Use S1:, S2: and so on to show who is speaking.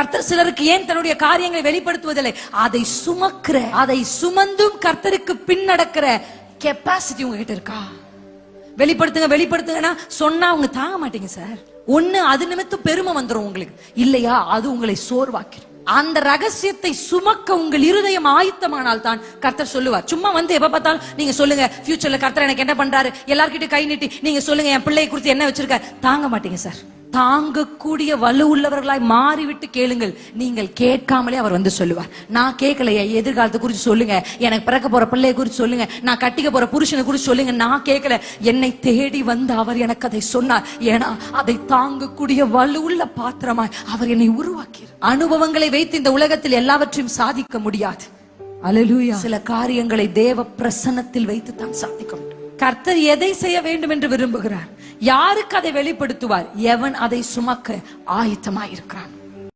S1: கர்த்தர் சிலருக்கு ஏன் தன்னுடைய காரியங்களை வெளிப்படுத்துவதில்லை? அதை சுமக்கிற, அதை சுமந்தும் கர்த்தருக்கு பின் நடக்கிற கெப்பாசிட்டி உங்ககிட்ட இருக்கா? வெளிப்படுத்துங்க வெளிப்படுத்துங்கன்னா சொன்னா அவங்க தாங்க மாட்டீங்க சார். ஒண்ணு அது நிமித்தம் பெருமை வந்துடும் உங்களுக்கு, இல்லையா அது உங்களை சோர்வாக்கிடும். அந்த ரகசியத்தை சுமக்க உங்கள் இருதயம் ஆயத்தமானால் தான் கர்த்தர் சொல்லுவார். சும்மா வந்து எப்ப பார்த்தாலும் நீங்க சொல்லுங்க ஃபியூச்சர்ல கர்த்தர் எனக்கு என்ன பண்றாரு, எல்லார்கிட்ட கை நீட்டி நீங்க சொல்லுங்க என் பிள்ளையை குறித்து என்ன வச்சிருக்க, தாங்க மாட்டீங்க சார். தாங்கக்கூடிய வலு உள்ளவர்களாய் மாறிவிட்டு கேளுங்கள். நீங்கள் கேட்காமலே அவர் வந்து சொல்லுவார். நான் கேட்கலையே, எதிர்காலத்தை குறித்து சொல்லுங்க, எனக்கு பிறக்க போற பிள்ளையை குறித்து சொல்லுங்க, நான் கட்டிக்க போற புருஷனை குறித்து சொல்லுங்க, நான் கேட்கல. என்னை தேடி வந்து அவர் எனக்கு அதை சொன்னார். ஏன்னா அதை தாங்கக்கூடிய வலு உள்ள பாத்திரமாய் அவர் என்னை உருவாக்கி. அனுபவங்களை வைத்து இந்த உலகத்தில் எல்லாவற்றையும் சாதிக்க முடியாது. அல்லேலூயா. சில காரியங்களை தேவ பிரசன்னத்தில் வைத்து தான் சாதிக்க முடியும். கர்த்தர் எதை செய்ய வேண்டும் என்று விரும்புகிறார், யாருக்கு அதை வெளிப்படுத்துவார், எவன் அதை சுமக்க ஆயத்தமாயிருக்கிறான்.